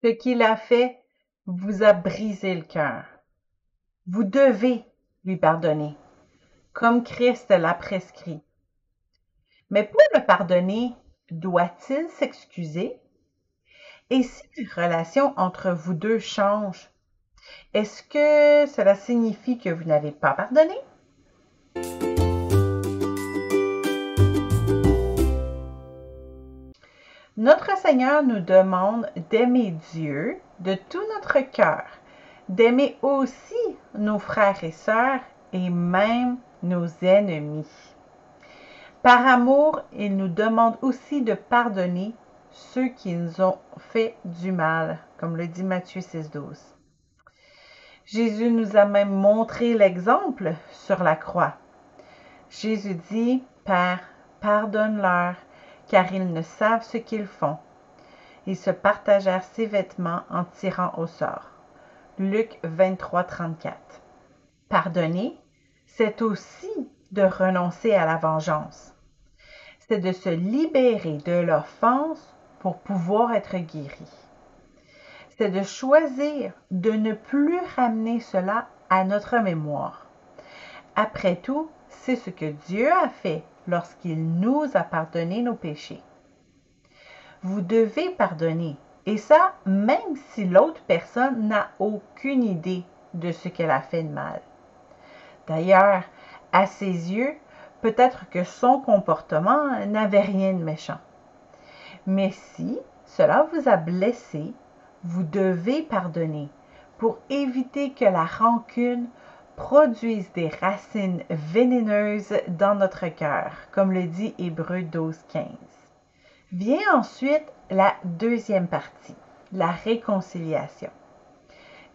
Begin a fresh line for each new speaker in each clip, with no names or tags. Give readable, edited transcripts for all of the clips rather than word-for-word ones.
Ce qu'il a fait vous a brisé le cœur. Vous devez lui pardonner, comme Christ l'a prescrit. Mais pour le pardonner, doit-il s'excuser? Et si la relation entre vous deux change, est-ce que cela signifie que vous n'avez pas pardonné? Notre Seigneur nous demande d'aimer Dieu de tout notre cœur, d'aimer aussi nos frères et sœurs et même nos ennemis. Par amour, il nous demande aussi de pardonner ceux qui nous ont fait du mal, comme le dit Matthieu 6,12. Jésus nous a même montré l'exemple sur la croix. Jésus dit, Père, pardonne-leur, car ils ne savent ce qu'ils font. Ils se partagèrent ses vêtements en tirant au sort. Luc 23, 34. Pardonner, c'est aussi de renoncer à la vengeance. C'est de se libérer de l'offense pour pouvoir être guéri. C'est de choisir de ne plus ramener cela à notre mémoire. Après tout, c'est ce que Dieu a fait lorsqu'il nous a pardonné nos péchés. Vous devez pardonner, et ça, même si l'autre personne n'a aucune idée de ce qu'elle a fait de mal. D'ailleurs, à ses yeux, peut-être que son comportement n'avait rien de méchant. Mais si cela vous a blessé, vous devez pardonner pour éviter que la rancune produise des racines vénéneuses dans notre cœur, comme le dit Hébreux 12:15. Vient ensuite la deuxième partie, la réconciliation.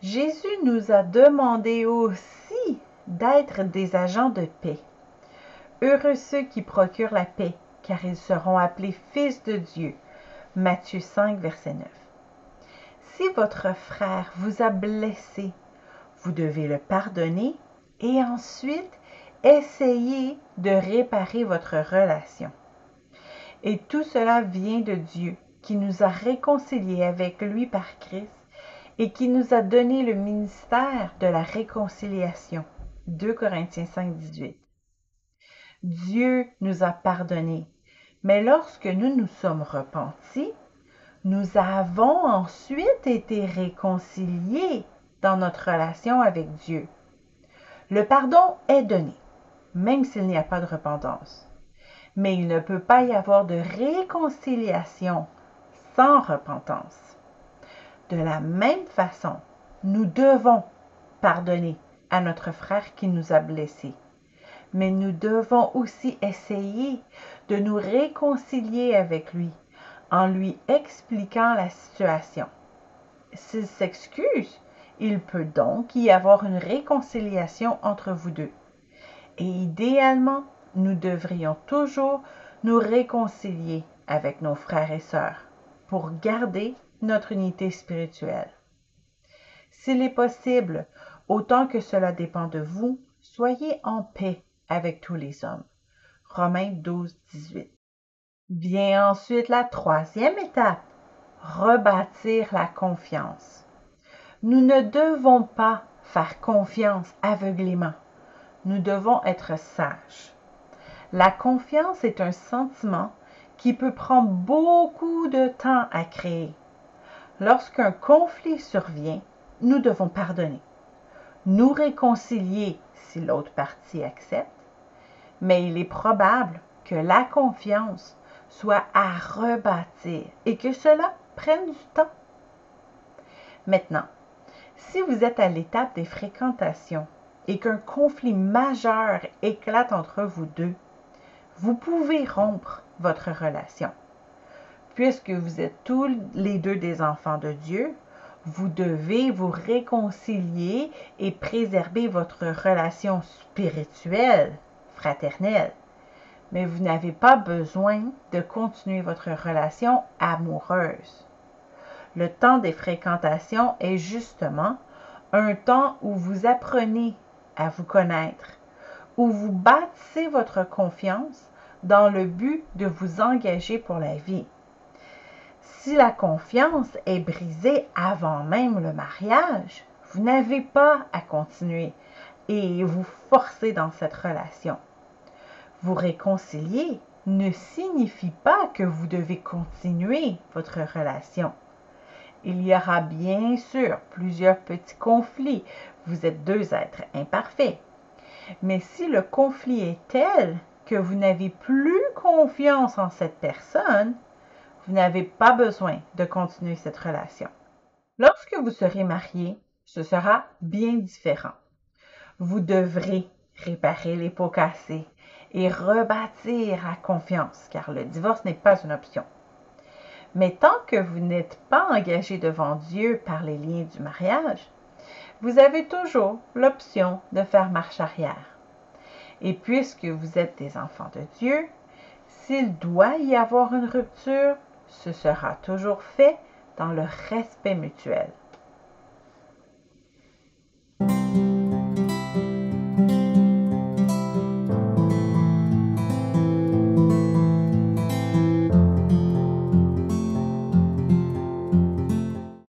Jésus nous a demandé aussi d'être des agents de paix. Heureux ceux qui procurent la paix, car ils seront appelés fils de Dieu. Matthieu 5, verset 9. Si votre frère vous a blessé, vous devez le pardonner et ensuite essayer de réparer votre relation. Et tout cela vient de Dieu, qui nous a réconciliés avec lui par Christ et qui nous a donné le ministère de la réconciliation. 2 Corinthiens 5, 18. Dieu nous a pardonnés, mais lorsque nous nous sommes repentis, nous avons ensuite été réconciliés dans notre relation avec Dieu. Le pardon est donné, même s'il n'y a pas de repentance. Mais il ne peut pas y avoir de réconciliation sans repentance. De la même façon, nous devons pardonner à notre frère qui nous a blessés. Mais nous devons aussi essayer de nous réconcilier avec lui en lui expliquant la situation. S'il s'excuse, il peut donc y avoir une réconciliation entre vous deux. Et idéalement, nous devrions toujours nous réconcilier avec nos frères et sœurs pour garder notre unité spirituelle. S'il est possible, autant que cela dépend de vous, soyez en paix avec tous les hommes. Romains 12, 18. Vient ensuite la troisième étape, rebâtir la confiance. Nous ne devons pas faire confiance aveuglément. Nous devons être sages. La confiance est un sentiment qui peut prendre beaucoup de temps à créer. Lorsqu'un conflit survient, nous devons pardonner, nous réconcilier si l'autre partie accepte, mais il est probable que la confiance soit à rebâtir et que cela prenne du temps. Maintenant, si vous êtes à l'étape des fréquentations et qu'un conflit majeur éclate entre vous deux, vous pouvez rompre votre relation. Puisque vous êtes tous les deux des enfants de Dieu, vous devez vous réconcilier et préserver votre relation spirituelle, fraternelle. Mais vous n'avez pas besoin de continuer votre relation amoureuse. Le temps des fréquentations est justement un temps où vous apprenez à vous connaître, où vous bâtissez votre confiance dans le but de vous engager pour la vie. Si la confiance est brisée avant même le mariage, vous n'avez pas à continuer et vous forcer dans cette relation. Vous réconcilier ne signifie pas que vous devez continuer votre relation. Il y aura bien sûr plusieurs petits conflits. Vous êtes deux êtres imparfaits. Mais si le conflit est tel que vous n'avez plus confiance en cette personne, vous n'avez pas besoin de continuer cette relation. Lorsque vous serez marié, ce sera bien différent. Vous devrez réparer les pots cassés et rebâtir la confiance, car le divorce n'est pas une option. Mais tant que vous n'êtes pas engagé devant Dieu par les liens du mariage, vous avez toujours l'option de faire marche arrière. Et puisque vous êtes des enfants de Dieu, s'il doit y avoir une rupture, ce sera toujours fait dans le respect mutuel.